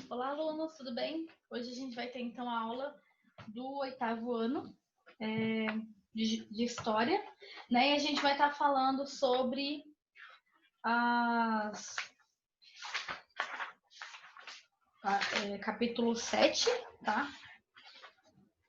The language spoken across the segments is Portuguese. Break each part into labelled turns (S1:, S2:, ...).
S1: Olá, alunos, tudo bem? Hoje a gente vai ter então a aula do oitavo ano de História, né? E a gente vai estar falando sobre as, capítulo 7, tá?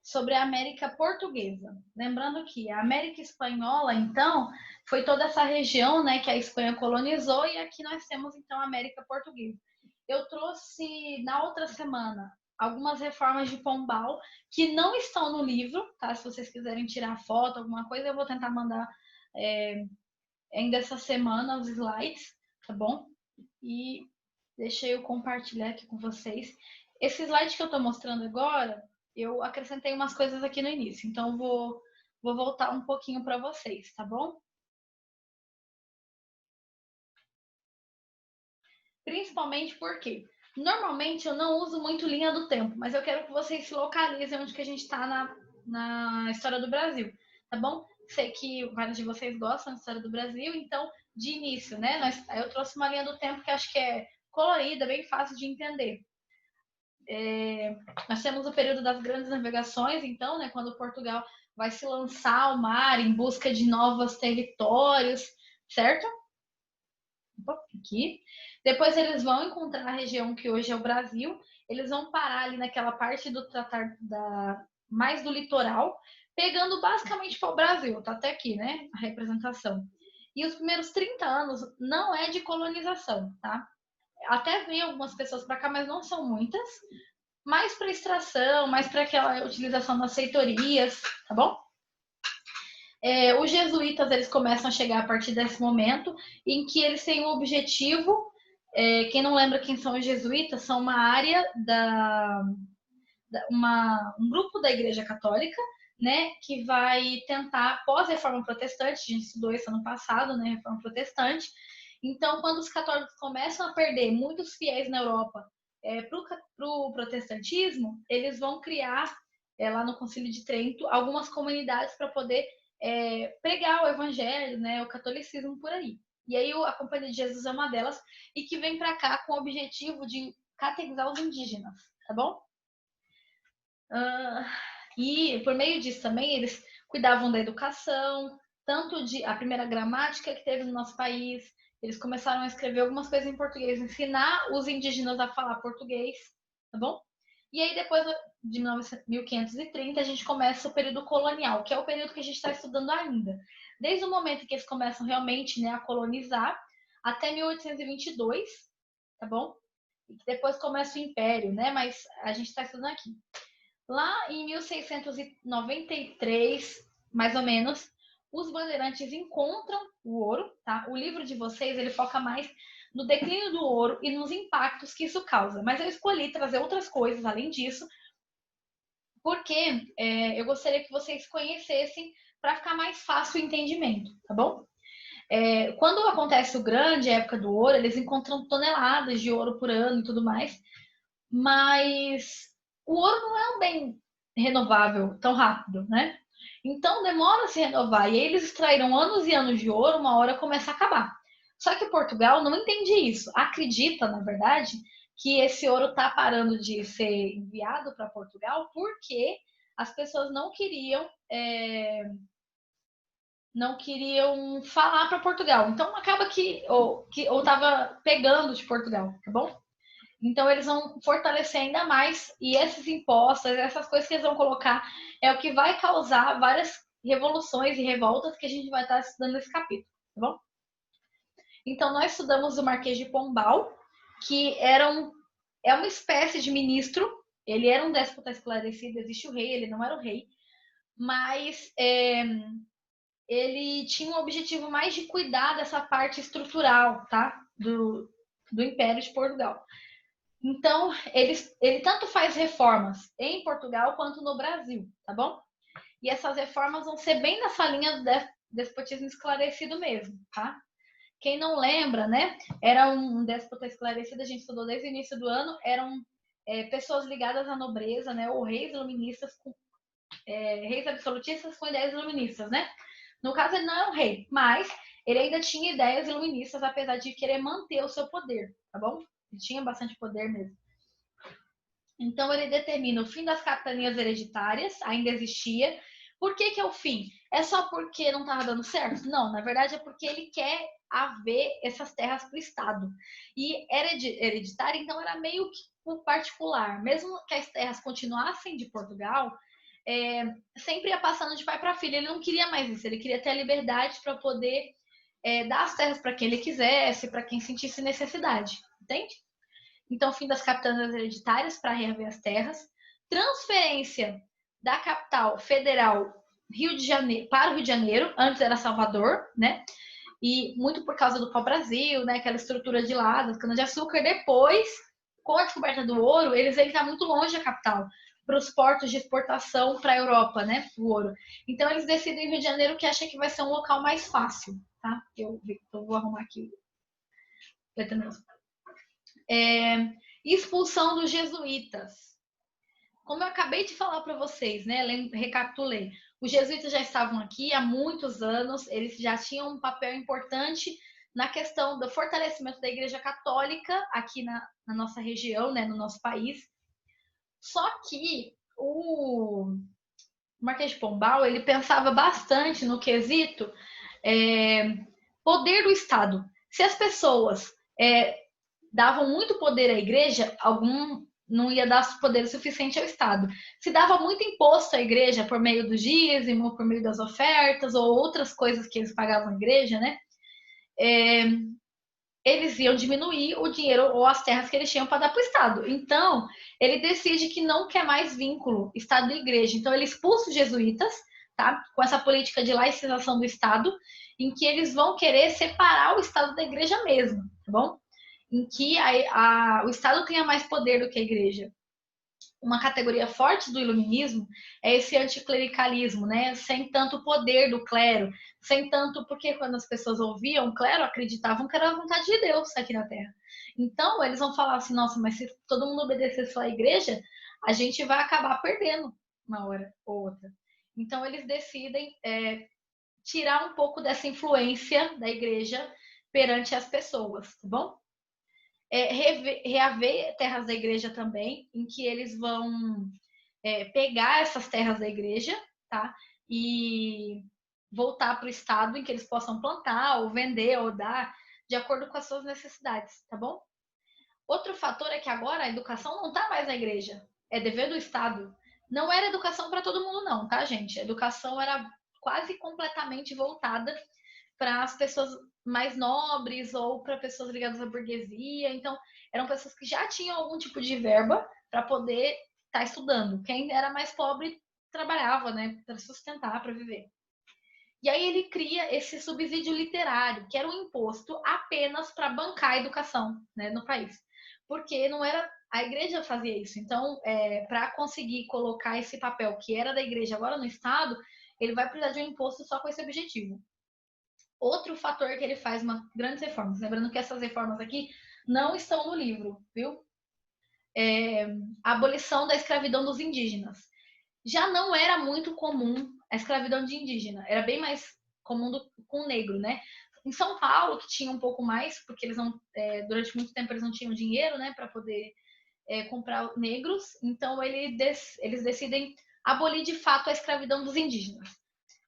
S1: Sobre a América Portuguesa. Lembrando que a América Espanhola, então, foi toda essa região, né, que a Espanha colonizou, e aqui nós temos então a América Portuguesa. Eu trouxe na outra semana algumas reformas de Pombal que não estão no livro, tá? Se vocês quiserem tirar foto, alguma coisa, eu vou tentar mandar ainda essa semana os slides, tá bom? E deixa eu compartilhar aqui com vocês. Esse slide que eu estou mostrando agora, eu acrescentei umas coisas aqui no início, então vou voltar um pouquinho para vocês, tá bom? Principalmente porque normalmente eu não uso muito linha do tempo, mas eu quero que vocês se localizem onde que a gente está na história do Brasil, tá bom? Sei que vários de vocês gostam da história do Brasil, então, de início, né? Eu trouxe uma linha do tempo que acho que é colorida, bem fácil de entender. Nós temos o período das grandes navegações, então, né, quando Portugal vai se lançar ao mar em busca de novos territórios, certo? Aqui. Depois eles vão encontrar a região que hoje é o Brasil, eles vão parar ali naquela parte do tratar mais do litoral, pegando basicamente para o Brasil, tá até aqui, né, a representação. E os primeiros 30 anos não é de colonização, tá? Até vem algumas pessoas para cá, mas não são muitas. Mais para extração, mais para aquela utilização das feitorias, tá bom? Os jesuítas eles começam a chegar a partir desse momento, em que eles têm um objetivo. Quem não lembra quem são os jesuítas, são uma área um grupo da Igreja Católica, né, que vai tentar, pós-reforma protestante, a gente estudou isso ano passado, né, reforma protestante. Então, quando os católicos começam a perder muitos fiéis na Europa para o protestantismo, eles vão criar, lá no Concílio de Trento, algumas comunidades para poder pregar o evangelho, né, o catolicismo por aí. E aí a Companhia de Jesus é uma delas, e que vem para cá com o objetivo de catequizar os indígenas, tá bom? E por meio disso também eles cuidavam da educação, tanto de a primeira gramática que teve no nosso país, eles começaram a escrever algumas coisas em português, ensinar os indígenas a falar português, tá bom? E aí depois de 1530 a gente começa o período colonial, que é o período que a gente está estudando ainda. Desde o momento que eles começam realmente, né, a colonizar até 1822, tá bom? E depois começa o império, né? Mas a gente está estudando aqui. Lá em 1693, mais ou menos, os bandeirantes encontram o ouro, tá? O livro de vocês, ele foca mais no declínio do ouro e nos impactos que isso causa. Mas eu escolhi trazer outras coisas além disso, porque eu gostaria que vocês conhecessem para ficar mais fácil o entendimento, tá bom? Quando acontece o grande época do ouro, eles encontram toneladas de ouro por ano e tudo mais, mas o ouro não é um bem renovável tão rápido, né? Então demora a se renovar. E aí eles extraíram anos e anos de ouro, uma hora começa a acabar. Só que Portugal não entende isso. Acredita, na verdade, que esse ouro está parando de ser enviado para Portugal porque as pessoas não queriam falar para Portugal. Então acaba que ou estava pegando de Portugal, tá bom? Então eles vão fortalecer ainda mais, e esses impostos, essas coisas que eles vão colocar, é o que vai causar várias revoluções e revoltas que a gente vai estar estudando nesse capítulo, tá bom? Então nós estudamos o Marquês de Pombal, que é uma espécie de ministro. Ele era um déspota esclarecido, existe o rei, ele não era o rei, mas ele tinha um objetivo mais de cuidar dessa parte estrutural, tá? Do Império de Portugal. Então, ele tanto faz reformas em Portugal quanto no Brasil, tá bom? E essas reformas vão ser bem nessa linha do despotismo esclarecido mesmo, tá? Quem não lembra, né? Era um déspota esclarecido, a gente estudou desde o início do ano, eram pessoas ligadas à nobreza, né? Ou reis iluministas, reis absolutistas com ideias iluministas, né? No caso, ele não é um rei, mas ele ainda tinha ideias iluministas, apesar de querer manter o seu poder, tá bom? Ele tinha bastante poder mesmo. Então, ele determina o fim das capitanias hereditárias, ainda existia. Por que é o fim? É só porque não estava dando certo? Não, na verdade é porque ele quer haver essas terras para o Estado. E hereditária, então, era meio que o particular. Mesmo que as terras continuassem de Portugal, sempre ia passando de pai para filho. Ele não queria mais isso, ele queria ter a liberdade para poder dar as terras para quem ele quisesse, para quem sentisse necessidade, entende? Então, fim das capitanias hereditárias para reaver as terras, transferência da capital federal Rio de Janeiro para o Rio de Janeiro, antes era Salvador, né? E muito por causa do pau-brasil, né? Aquela estrutura de lá, das cana-de-açúcar. Depois, com a descoberta do ouro, eles estão muito longe da capital, para os portos de exportação para a Europa, né? O ouro. Então, eles decidem Rio de Janeiro, que acha que vai ser um local mais fácil, tá? Eu vou arrumar aqui. Expulsão dos jesuítas. Como eu acabei de falar para vocês, né? Recapitulei. Os jesuítas já estavam aqui há muitos anos, eles já tinham um papel importante na questão do fortalecimento da Igreja Católica aqui na nossa região, né, no nosso país. Só que o Marquês de Pombal, ele pensava bastante no quesito poder do Estado. Se as pessoas davam muito poder à Igreja, não ia dar poder suficiente ao Estado. Se dava muito imposto à igreja por meio do dízimo, por meio das ofertas ou outras coisas que eles pagavam à igreja, né? Eles iam diminuir o dinheiro ou as terras que eles tinham para dar para o Estado. Então, ele decide que não quer mais vínculo Estado e igreja. Então, ele expulsa os jesuítas, tá? Com essa política de laicização do Estado, em que eles vão querer separar o Estado da igreja mesmo, tá bom? Em que o Estado tenha mais poder do que a igreja. Uma categoria forte do iluminismo é esse anticlericalismo, né? Sem tanto poder do clero, sem tanto, porque quando as pessoas ouviam o clero, acreditavam que era a vontade de Deus aqui na Terra. Então, eles vão falar assim, nossa, mas se todo mundo obedecer só a igreja, a gente vai acabar perdendo uma hora ou outra. Então, eles decidem tirar um pouco dessa influência da igreja perante as pessoas, tá bom? Reaver terras da igreja também, em que eles vão pegar essas terras da igreja, tá? E voltar para o estado em que eles possam plantar, ou vender, ou dar, de acordo com as suas necessidades, tá bom? Outro fator é que agora a educação não está mais na igreja, é dever do Estado. Não era educação para todo mundo, não, tá, gente? A educação era quase completamente voltada para as pessoas mais nobres ou para pessoas ligadas à burguesia. Então, eram pessoas que já tinham algum tipo de verba para poder estar estudando. Quem era mais pobre trabalhava, né, para sustentar, para viver. E aí ele cria esse subsídio literário, que era um imposto apenas para bancar a educação, né, no país. Porque não era a igreja fazia isso. Então, para conseguir colocar esse papel que era da igreja agora no Estado, ele vai precisar de um imposto só com esse objetivo. Outro fator que ele faz uma grandes reformas. Lembrando que essas reformas aqui não estão no livro, viu? A abolição da escravidão dos indígenas. Já não era muito comum a escravidão de indígena, era bem mais comum com o negro, né? Em São Paulo, que tinha um pouco mais, porque eles não, durante muito tempo eles não tinham dinheiro, né, para poder comprar negros, então eles decidem abolir de fato a escravidão dos indígenas.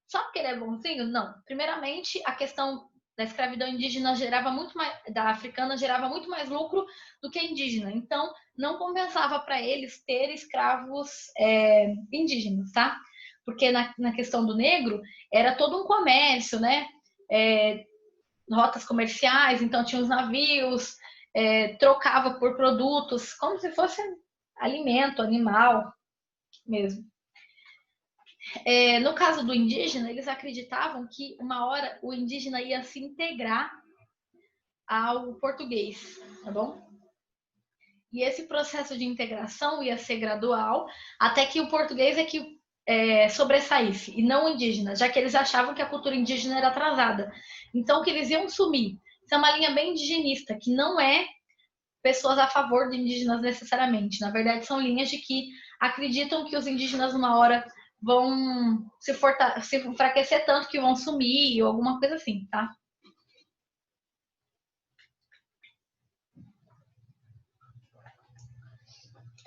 S1: Só porque ele é bonzinho? Não. Primeiramente, a questão da escravidão indígena gerava muito mais, da africana gerava muito mais lucro do que a indígena. Então, não compensava para eles ter escravos indígenas, tá? Porque na questão do negro era todo um comércio, né? Rotas comerciais, então tinha os navios, trocava por produtos, como se fosse alimento, animal mesmo. No caso do indígena, eles acreditavam que uma hora o indígena ia se integrar ao português, tá bom? E esse processo de integração ia ser gradual, até que o português é que sobressaísse, e não o indígena, já que eles achavam que a cultura indígena era atrasada. Então, que eles iam sumir. Isso é uma linha bem indigenista, que não é pessoas a favor de indígenas necessariamente. Na verdade, são linhas de que acreditam que os indígenas, uma hora, vão se enfraquecer tanto que vão sumir, ou alguma coisa assim, tá?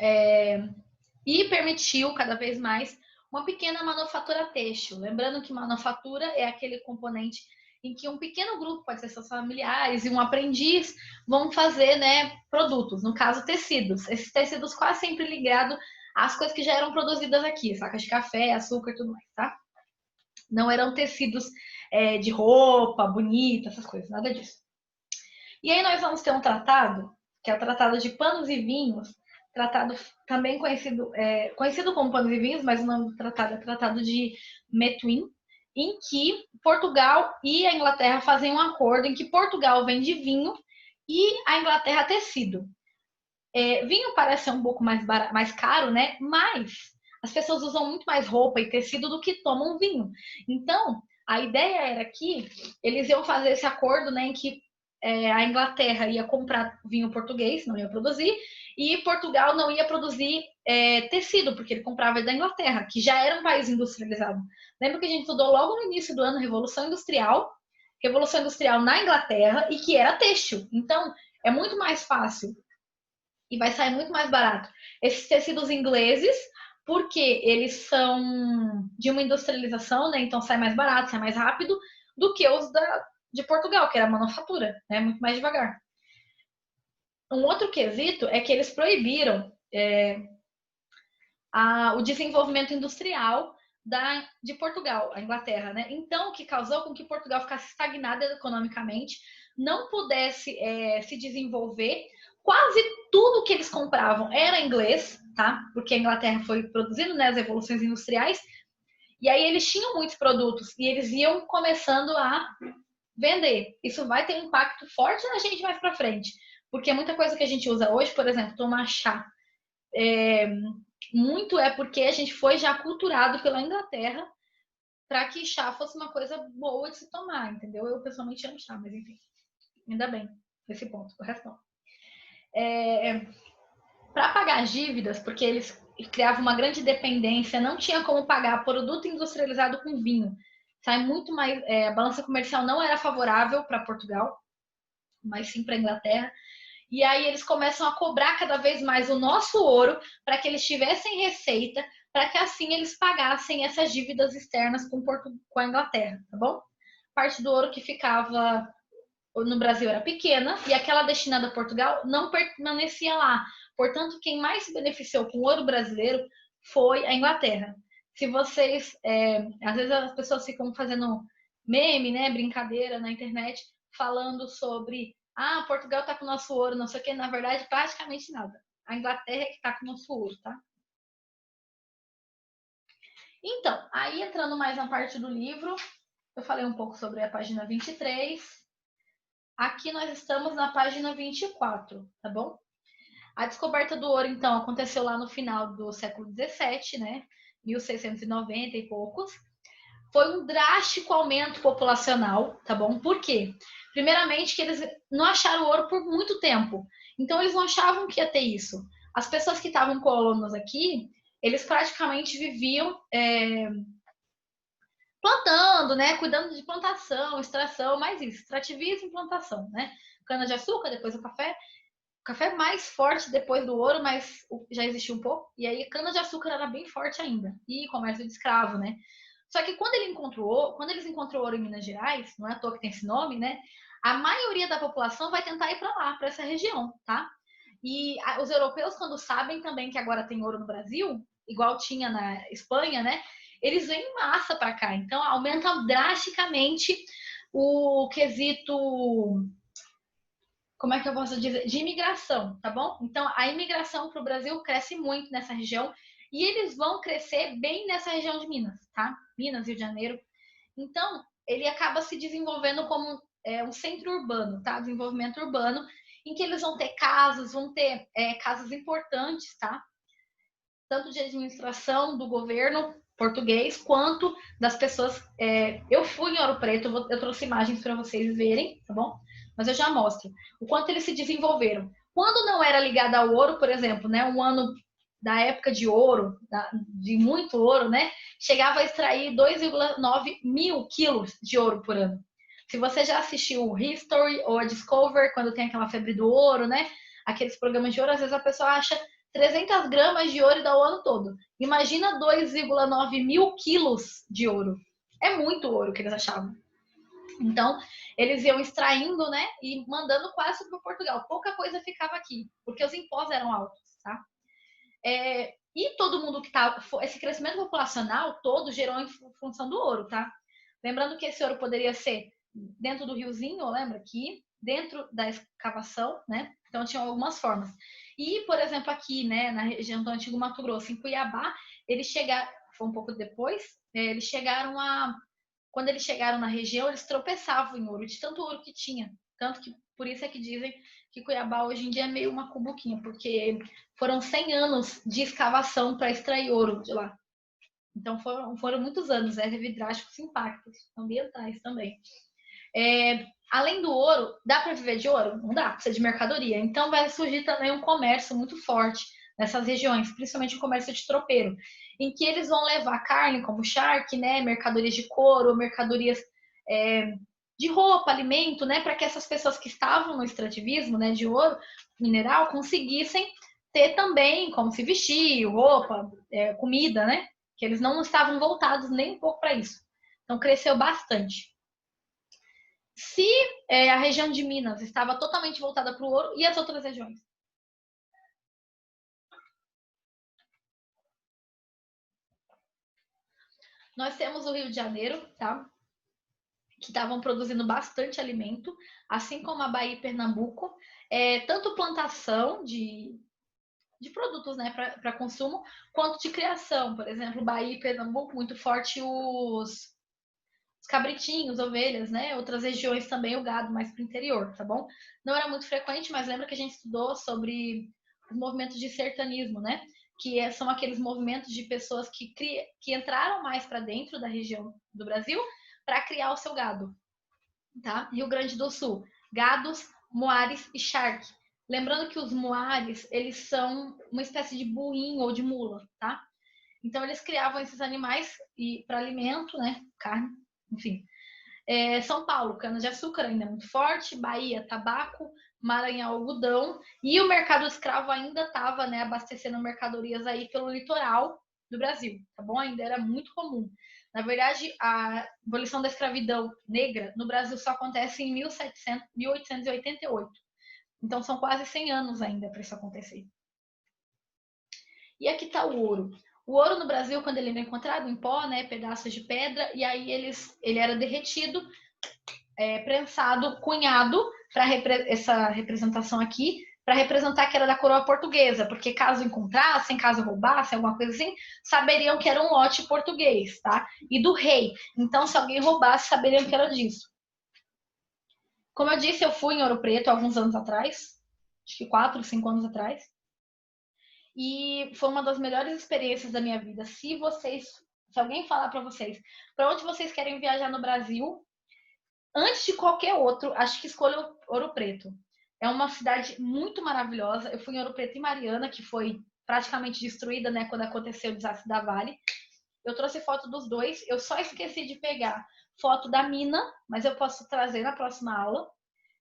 S1: e permitiu cada vez mais uma pequena manufatura têxtil. Lembrando que manufatura é aquele componente em que um pequeno grupo, pode ser seus familiares e um aprendiz, vão fazer, né, produtos, no caso tecidos. Esses tecidos quase sempre ligados às coisas que já eram produzidas aqui, sacas de café, açúcar e tudo mais, tá? Não eram tecidos de roupa bonita, essas coisas, nada disso. E aí nós vamos ter um tratado, que é o Tratado de Panos e Vinhos, tratado também conhecido como Panos e Vinhos, mas o nome do tratado é Tratado de Methuen, em que Portugal e a Inglaterra fazem um acordo em que Portugal vende vinho e a Inglaterra tecido. Vinho parece ser um pouco mais caro, né? Mas as pessoas usam muito mais roupa e tecido do que tomam vinho. Então, a ideia era que eles iam fazer esse acordo, né, em que a Inglaterra ia comprar vinho português, não ia produzir, e Portugal não ia produzir tecido, porque ele comprava da Inglaterra, que já era um país industrializado. Lembra que a gente estudou logo no início do ano Revolução Industrial na Inglaterra, e que era têxtil. Então, é muito mais fácil e vai sair muito mais barato esses tecidos ingleses, porque eles são de uma industrialização, né? Então sai mais barato, sai mais rápido do que os de Portugal, que era a manufatura, né? Muito mais devagar. Um outro quesito é que eles proibiram o desenvolvimento industrial de Portugal, a Inglaterra, né? Então, o que causou com que Portugal ficasse estagnada economicamente, não pudesse se desenvolver. Quase tudo que eles compravam era inglês, tá? Porque a Inglaterra foi produzindo, né, as revoluções industriais, e aí eles tinham muitos produtos e eles iam começando a vender. Isso vai ter um impacto forte na gente mais para frente, porque muita coisa que a gente usa hoje, por exemplo, tomar chá, muito é porque a gente foi já culturado pela Inglaterra para que chá fosse uma coisa boa de se tomar, entendeu? Eu pessoalmente amo chá, mas enfim, ainda bem nesse ponto, o resto não. Para pagar as dívidas, porque eles criavam uma grande dependência, não tinha como pagar produto industrializado com vinho. Sai muito mais. A balança comercial não era favorável para Portugal, mas sim para a Inglaterra. E aí eles começam a cobrar cada vez mais o nosso ouro para que eles tivessem receita, para que assim eles pagassem essas dívidas externas com a Inglaterra, tá bom? Parte do ouro que ficava no Brasil era pequena e aquela destinada a Portugal não permanecia lá. Portanto, quem mais se beneficiou com o ouro brasileiro foi a Inglaterra. Se vocês, às vezes as pessoas ficam fazendo meme, né, brincadeira na internet, falando sobre Portugal tá com o nosso ouro, não sei o que, na verdade, praticamente nada. A Inglaterra é que tá com o nosso ouro, tá? Então, aí entrando mais na parte do livro, eu falei um pouco sobre a página 23. Aqui nós estamos na página 24, tá bom? A descoberta do ouro, então, aconteceu lá no final do século XVII, né? 1690 e poucos. Foi um drástico aumento populacional, tá bom? Por quê? Primeiramente, que eles não acharam ouro por muito tempo. Então, eles não achavam que ia ter isso. As pessoas que estavam colonos aqui, eles praticamente viviam plantando, né? Cuidando de plantação, extração, mais isso, extrativismo e plantação, né? Cana-de-açúcar, depois o café. O café mais forte depois do ouro, mas já existiu um pouco. E aí cana-de-açúcar era bem forte ainda. E comércio de escravo, né? Só que quando eles encontrou ouro em Minas Gerais, não é à toa que tem esse nome, né? A maioria da população vai tentar ir para lá, para essa região, tá? E os europeus, quando sabem também que agora tem ouro no Brasil, igual tinha na Espanha, né? Eles vêm em massa para cá. Então, aumenta drasticamente o quesito, como é que eu posso dizer, de imigração, tá bom? Então, a imigração para o Brasil cresce muito nessa região e eles vão crescer bem nessa região de Minas, tá? Minas, Rio de Janeiro. Então, ele acaba se desenvolvendo como um centro urbano, tá? Desenvolvimento urbano, em que eles vão ter casas importantes, tá? Tanto de administração do governo português, quanto das pessoas. Eu fui em Ouro Preto, eu trouxe imagens para vocês verem, tá bom? Mas eu já mostro o quanto eles se desenvolveram. Quando não era ligado ao ouro, por exemplo, né, um ano da época de ouro, de muito ouro, né, chegava a extrair 2,9 mil quilos de ouro por ano. Se você já assistiu o History ou a Discover, quando tem aquela febre do ouro, né, aqueles programas de ouro, às vezes a pessoa acha, 300 gramas de ouro e dá o ano todo. Imagina 2,9 mil quilos de ouro. É muito ouro que eles achavam. Então, eles iam extraindo, né, e mandando quase para Portugal. Pouca coisa ficava aqui, porque os impostos eram altos, tá? E todo mundo que tá... Esse crescimento populacional todo gerou em função do ouro, tá? Lembrando que esse ouro poderia ser dentro do riozinho, lembra? Aqui, dentro da escavação, né? Então, tinham algumas formas. E, por exemplo, aqui, né, na região do Antigo Mato Grosso, em Cuiabá, eles chegaram... Foi um pouco depois, eles chegaram a... Quando eles chegaram na região, eles tropeçavam em ouro, de tanto ouro que tinha. Tanto que, por isso é que dizem que Cuiabá hoje em dia é meio uma cumbuquinha, porque foram 100 anos de escavação para extrair ouro de lá. Então foram muitos anos, né? Teve drásticos impactos ambientais também. Além do ouro, dá para viver de ouro? Não dá, precisa de mercadoria. Então vai surgir também um comércio muito forte nessas regiões, principalmente o comércio de tropeiro, em que eles vão levar carne como charque, né, mercadorias de couro, mercadorias de roupa, alimento, né, para que essas pessoas que estavam no extrativismo, né, de ouro mineral conseguissem ter também como se vestir, roupa, comida, né, que eles não estavam voltados nem um pouco para isso. Então cresceu bastante. Se a região de Minas estava totalmente voltada para o ouro, e as outras regiões? Nós temos o Rio de Janeiro, tá? Que estavam produzindo bastante alimento, assim como a Bahia e Pernambuco. Tanto plantação de produtos, né, para consumo, quanto de criação. Por exemplo, Bahia e Pernambuco, muito forte os cabritinhos, ovelhas, né? Outras regiões também o gado mais para o interior, tá bom? Não era muito frequente, mas lembra que a gente estudou sobre os movimentos de sertanismo, né? Que são aqueles movimentos de pessoas que entraram mais para dentro da região do Brasil para criar o seu gado, tá? Rio Grande do Sul, gados, moares e charque. Lembrando que os moares, eles são uma espécie de buim ou de mula, tá? Então eles criavam esses animais para alimento, né? Carne, enfim. São Paulo, cana-de-açúcar ainda é muito forte, Bahia, tabaco, Maranhão, algodão, e o mercado escravo ainda estava, né, abastecendo mercadorias aí pelo litoral do Brasil, tá bom? Ainda era muito comum. Na verdade, a abolição da escravidão negra no Brasil só acontece em 1888. Então são quase 100 anos ainda para isso acontecer. E aqui está o ouro. O ouro no Brasil, quando ele era encontrado em pó, né, pedaços de pedra, e aí ele era derretido, prensado, cunhado, para essa representação aqui, para representar que era da coroa portuguesa, porque caso encontrassem, caso roubassem, alguma coisa assim, saberiam que era um lote português, tá? E do rei. Então, se alguém roubasse, saberiam que era disso. Como eu disse, eu fui em Ouro Preto alguns anos atrás, acho que 4, 5 anos atrás, e foi uma das melhores experiências da minha vida. Se alguém falar para vocês, para onde vocês querem viajar no Brasil, antes de qualquer outro, acho que escolha Ouro Preto. É uma cidade muito maravilhosa. Eu fui em Ouro Preto e Mariana, que foi praticamente destruída, né, quando aconteceu o desastre da Vale. Eu trouxe foto dos dois. Eu só esqueci de pegar foto da mina, mas eu posso trazer na próxima aula,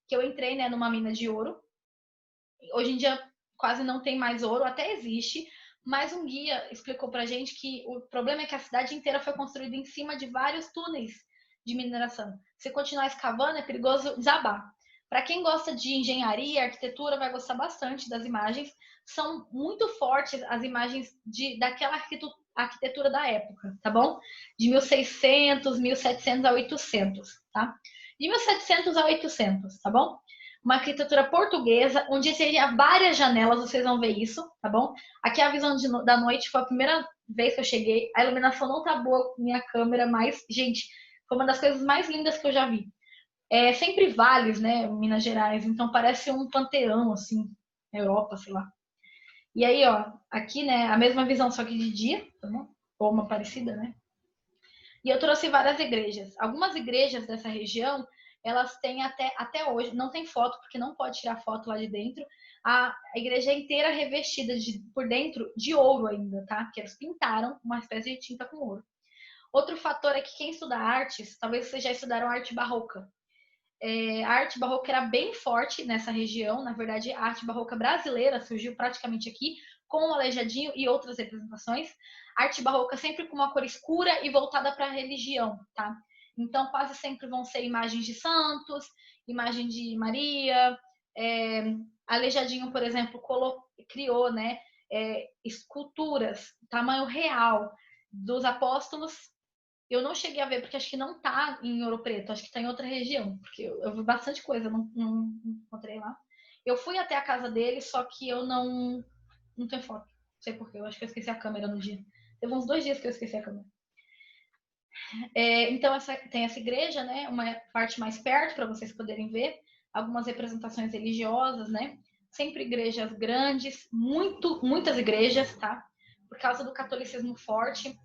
S1: que eu entrei, né, numa mina de ouro. Hoje em dia quase não tem mais ouro, até existe, mas um guia explicou pra gente que o problema é que a cidade inteira foi construída em cima de vários túneis de mineração. Se continuar escavando, é perigoso desabar. Para quem gosta de engenharia, arquitetura, vai gostar bastante das imagens. São muito fortes as imagens daquela arquitetura da época, tá bom? De 1600, 1700 a 800, tá? De 1700 a 800, tá bom? Uma arquitetura portuguesa, onde teria várias janelas, vocês vão ver isso, tá bom? Aqui a visão da noite foi a primeira vez que eu cheguei. A iluminação não tá boa com minha câmera, mas, gente, foi uma das coisas mais lindas que eu já vi. Sempre vales, né, Minas Gerais, então parece um panteão, assim, na Europa, sei lá. E aí, ó, aqui, né, a mesma visão, só que de dia, tá bom? Ou uma parecida, né? E eu trouxe várias igrejas. Algumas igrejas dessa região, elas têm até hoje, não tem foto, porque não pode tirar foto lá de dentro, a igreja é inteira revestida por dentro de ouro ainda, tá? Porque eles pintaram uma espécie de tinta com ouro. Outro fator é que quem estuda artes, talvez vocês já estudaram arte barroca. A arte barroca era bem forte nessa região, na verdade a arte barroca brasileira surgiu praticamente aqui, com o Aleijadinho e outras representações. Arte barroca sempre com uma cor escura e voltada para a religião, tá? Então, quase sempre vão ser imagens de santos, imagem de Maria. Aleijadinho, por exemplo, criou, né, esculturas, tamanho real, dos apóstolos. Eu não cheguei a ver, porque acho que não tá em Ouro Preto, acho que tá em outra região, porque eu vi bastante coisa, não encontrei lá. Eu fui até a casa dele, só que eu não tenho foto. Não sei porquê, eu acho que eu esqueci a câmera no dia. Teve uns 2 dias que eu esqueci a câmera. Então, tem essa igreja, né? Uma parte mais perto, para vocês poderem ver. Algumas representações religiosas, né? Sempre igrejas grandes, muitas igrejas, tá? Por causa do catolicismo forte.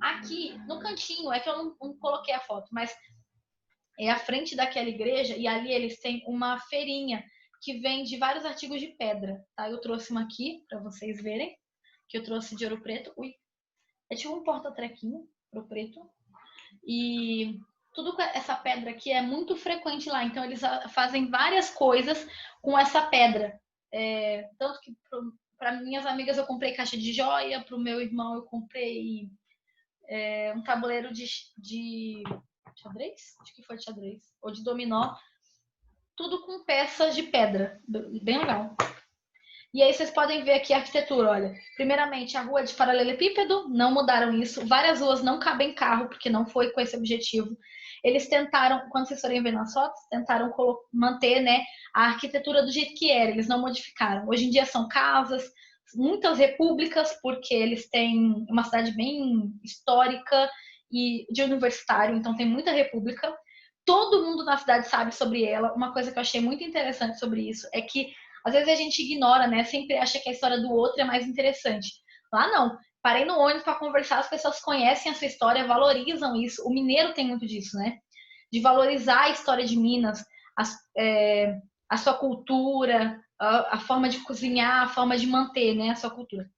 S1: Aqui, no cantinho, é que eu não coloquei a foto, mas é a frente daquela igreja, e ali eles têm uma feirinha que vende vários artigos de pedra, tá? Eu trouxe uma aqui, para vocês verem, que eu trouxe de Ouro Preto. Ui, é tipo um porta-trequinho, Ouro Preto. E tudo com essa pedra aqui é muito frequente lá, então eles fazem várias coisas com essa pedra. Tanto que para minhas amigas eu comprei caixa de joia, para o meu irmão eu comprei um tabuleiro de xadrez? Acho que foi de xadrez. Ou de dominó. Tudo com peças de pedra. Bem legal. E aí vocês podem ver aqui a arquitetura, olha. Primeiramente, a rua é de paralelepípedo, não mudaram isso. Várias ruas não cabem carro, porque não foi com esse objetivo. Eles tentaram, quando vocês forem ver nas fotos, tentaram manter, né, a arquitetura do jeito que era. Eles não modificaram. Hoje em dia são casas, muitas repúblicas, porque eles têm uma cidade bem histórica e de universitário, então tem muita república. Todo mundo na cidade sabe sobre ela. Uma coisa que eu achei muito interessante sobre isso é que às vezes a gente ignora, né? Sempre acha que a história do outro é mais interessante. Lá não. Parei no ônibus para conversar, as pessoas conhecem a sua história, valorizam isso. O mineiro tem muito disso, né? De valorizar a história de Minas, a sua cultura, a forma de cozinhar, a forma de manter, né, a sua cultura.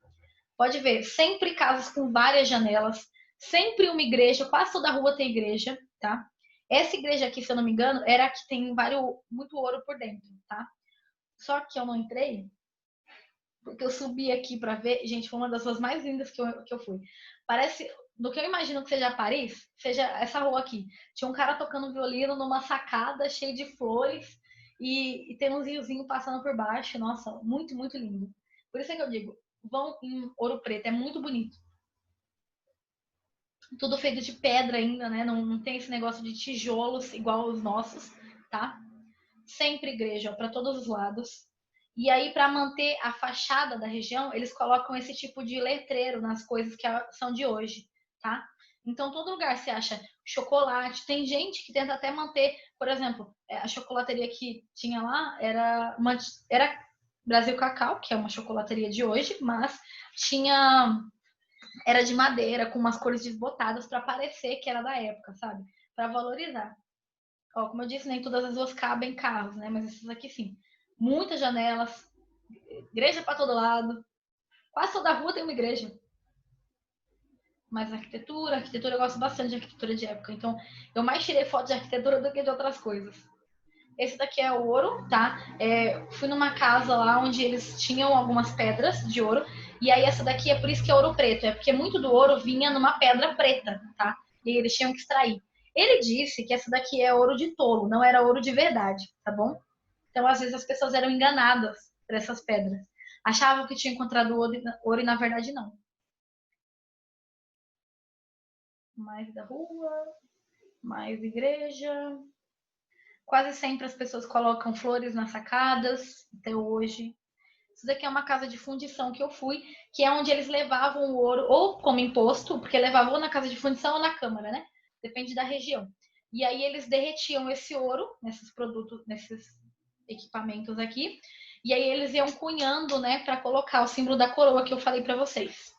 S1: Pode ver, sempre casas com várias janelas, sempre uma igreja, quase toda rua tem igreja, tá? Essa igreja aqui, se eu não me engano, era a que tem muito ouro por dentro, tá? Só que eu não entrei, porque eu subi aqui para ver. Gente, foi uma das ruas mais lindas que eu fui. Parece, do que eu imagino que seja Paris, seja essa rua aqui. Tinha um cara tocando violino numa sacada cheia de flores e tem uns riozinhos passando por baixo. Nossa, muito, muito lindo. Por isso é que eu digo, vão em Ouro Preto, é muito bonito. Tudo feito de pedra ainda, né? Não tem esse negócio de tijolos igual os nossos, tá? Sempre igreja, para todos os lados. E aí, para manter a fachada da região, eles colocam esse tipo de letreiro nas coisas que são de hoje, tá? Então, todo lugar você acha chocolate. Tem gente que tenta até manter, por exemplo, a chocolateria que tinha lá era Brasil Cacau, que é uma chocolateria de hoje, mas era de madeira, com umas cores desbotadas para parecer que era da época, sabe? Para valorizar. Ó, como eu disse, nem todas as ruas cabem carros, né? Mas essas aqui sim. Muitas janelas, igreja para todo lado. Quase toda rua tem uma igreja. Mas arquitetura eu gosto bastante de arquitetura de época. Então, eu mais tirei fotos de arquitetura do que de outras coisas. Esse daqui é ouro, tá? Fui numa casa lá onde eles tinham algumas pedras de ouro. E aí essa daqui é por isso que é ouro preto. É porque muito do ouro vinha numa pedra preta, tá? E eles tinham que extrair. Ele disse que essa daqui é ouro de tolo, não era ouro de verdade, tá bom? Então, às vezes, as pessoas eram enganadas por essas pedras. Achavam que tinha encontrado ouro e, na verdade, não. Mais da rua, mais igreja. Quase sempre as pessoas colocam flores nas sacadas, até hoje. Isso daqui é uma casa de fundição que eu fui, que é onde eles levavam o ouro, ou como imposto, porque levavam ou na casa de fundição ou na câmara, né? Depende da região. E aí eles derretiam esse ouro nesses produtos, nesses equipamentos aqui, e aí eles iam cunhando, né, para colocar o símbolo da coroa que eu falei para vocês.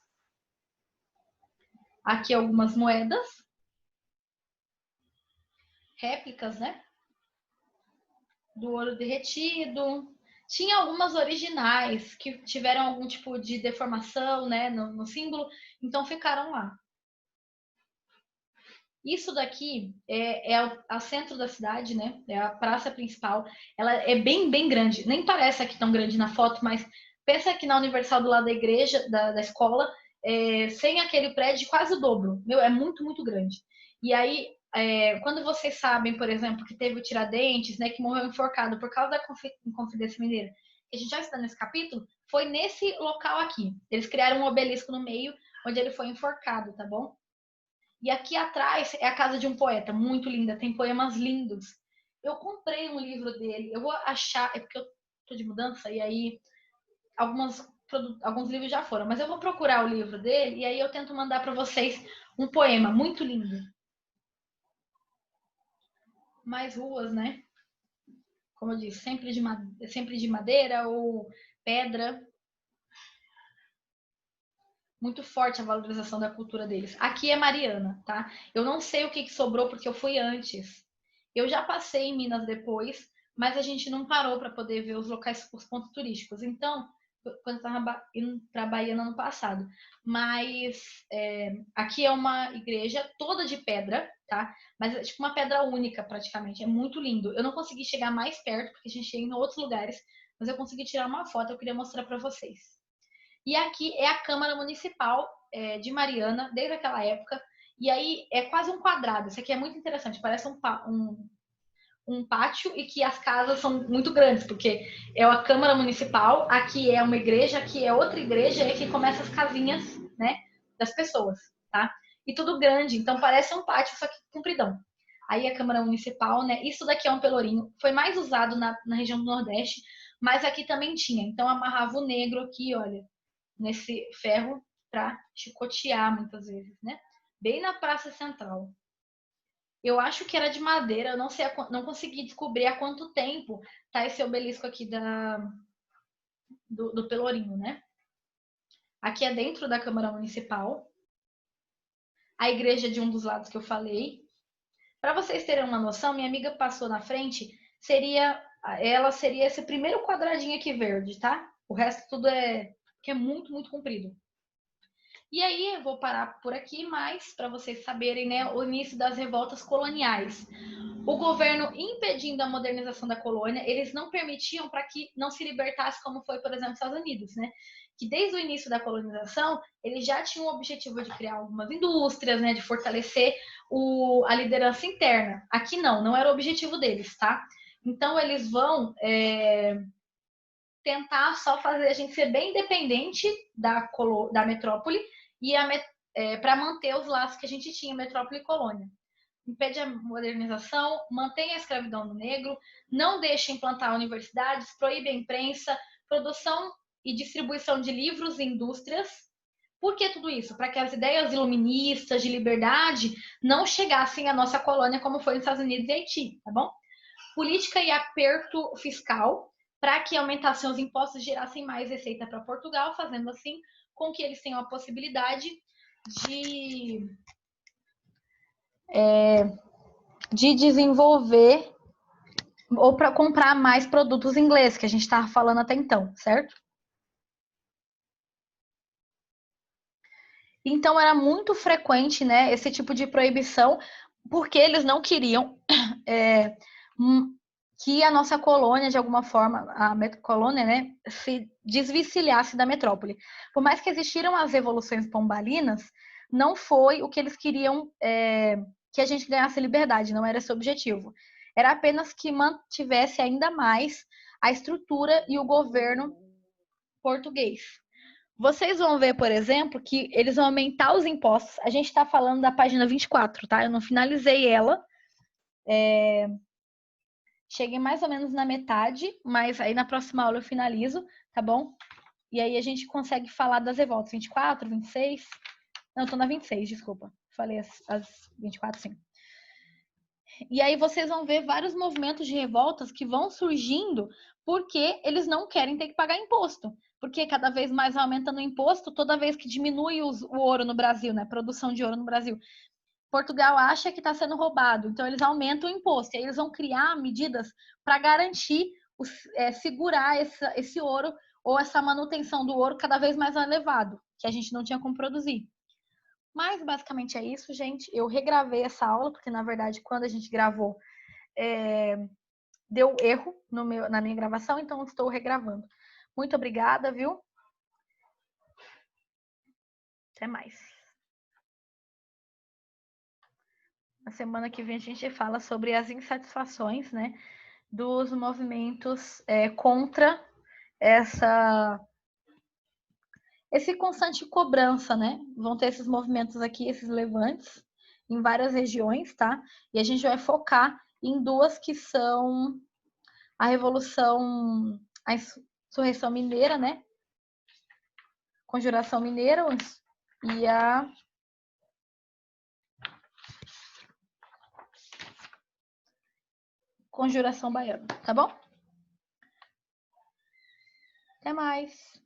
S1: Aqui algumas moedas, réplicas, né, do ouro derretido. Tinha algumas originais que tiveram algum tipo de deformação, né, no símbolo, então ficaram lá. Isso daqui é o centro da cidade, né? É a praça principal. Ela é bem, bem grande. Nem parece aqui tão grande na foto, mas Pensa que na Universal do lado da igreja, da escola, sem aquele prédio, quase o dobro. Meu, é muito, muito grande. E aí, quando vocês sabem, por exemplo, que teve o Tiradentes, né, que morreu enforcado por causa da Inconfidência Mineira, que a gente já está nesse capítulo, foi nesse local aqui. Eles criaram um obelisco no meio, onde ele foi enforcado, tá bom? E aqui atrás é a casa de um poeta, muito linda, tem poemas lindos. Eu comprei um livro dele, eu vou achar, é porque eu tô de mudança, e aí alguns livros já foram, mas eu vou procurar o livro dele e aí eu tento mandar para vocês um poema muito lindo. Mais ruas, né? Como eu disse, sempre de madeira ou pedra. Muito forte a valorização da cultura deles. Aqui é Mariana, tá? Eu não sei o que sobrou porque eu fui antes. Eu já passei em Minas depois, mas a gente não parou para poder ver os locais, os pontos turísticos. Então, quando eu estava indo para Bahia no ano passado. Mas aqui é uma igreja toda de pedra, tá? Mas é tipo uma pedra única praticamente. É muito lindo. Eu não consegui chegar mais perto porque a gente ia em outros lugares, mas eu consegui tirar uma foto. Eu queria mostrar para vocês. E aqui é a Câmara Municipal de Mariana, desde aquela época. E aí é quase um quadrado. Isso aqui é muito interessante. Parece um pátio e que as casas são muito grandes, porque é a Câmara Municipal, aqui é uma igreja, aqui é outra igreja, e aqui começam as casinhas, né, das pessoas, tá? E tudo grande, então parece um pátio, só que compridão. Aí a Câmara Municipal, né, isso daqui é um pelourinho, foi mais usado na região do Nordeste, mas aqui também tinha, então amarrava o negro aqui, olha, nesse ferro para chicotear muitas vezes, né? Bem na Praça Central. Eu acho que era de madeira, eu não sei, não consegui descobrir há quanto tempo tá esse obelisco aqui do Pelourinho, né? Aqui é dentro da Câmara Municipal, a igreja de um dos lados que eu falei. Para vocês terem uma noção, minha amiga passou na frente, ela seria esse primeiro quadradinho aqui verde, tá? O resto tudo que é muito, muito comprido. E aí eu vou parar por aqui, mas para vocês saberem, né, o início das revoltas coloniais. O governo impedindo a modernização da colônia, eles não permitiam para que não se libertasse, como foi, por exemplo, os Estados Unidos, né? Que desde o início da colonização, eles já tinham o objetivo de criar algumas indústrias, né, de fortalecer a liderança interna. Aqui não era o objetivo deles, tá? Então eles vão tentar só fazer a gente ser bem independente da metrópole e para manter os laços que a gente tinha, metrópole e colônia. Impede a modernização, mantém a escravidão do negro, não deixa implantar universidades, proíbe a imprensa, produção e distribuição de livros e indústrias. Por que tudo isso? Para que as ideias iluministas de liberdade não chegassem à nossa colônia, como foi nos Estados Unidos e Haiti, tá bom? Política e aperto fiscal, para que aumentassem os impostos e gerassem mais receita para Portugal, fazendo assim com que eles tenham a possibilidade de desenvolver ou para comprar mais produtos ingleses, que a gente estava falando até então, certo? Então era muito frequente, né, esse tipo de proibição, porque eles não queriam que a nossa colônia, de alguma forma, a colônia, né, se desvencilhasse da metrópole. Por mais que existiram as revoluções pombalinas, não foi o que eles queriam que a gente ganhasse liberdade, não era esse o objetivo. Era apenas que mantivesse ainda mais a estrutura e o governo português. Vocês vão ver, por exemplo, que eles vão aumentar os impostos. A gente está falando da página 24, tá? Eu não finalizei ela. Cheguei mais ou menos na metade, mas aí na próxima aula eu finalizo, tá bom? E aí a gente consegue falar das revoltas. 24, 26... Não, eu tô na 26, desculpa. Falei as 24, sim. E aí vocês vão ver vários movimentos de revoltas que vão surgindo porque eles não querem ter que pagar imposto. Porque cada vez mais aumentando o imposto, toda vez que diminui o ouro no Brasil, né? A produção de ouro no Brasil, Portugal acha que está sendo roubado, então eles aumentam o imposto. E aí eles vão criar medidas para garantir, segurar esse ouro ou essa manutenção do ouro cada vez mais elevado, que a gente não tinha como produzir. Mas basicamente é isso, gente. Eu regravei essa aula, porque na verdade, quando a gente gravou, deu erro na minha gravação, então estou regravando. Muito obrigada, viu? Até mais. Na semana que vem a gente fala sobre as insatisfações, né, dos movimentos contra esse constante cobrança, né? Vão ter esses movimentos aqui, esses levantes, em várias regiões, tá? E a gente vai focar em duas que são a Revolução, a Insurreição Mineira, né? Conjuração Mineira e a Conjuração Baiana, tá bom? Até mais!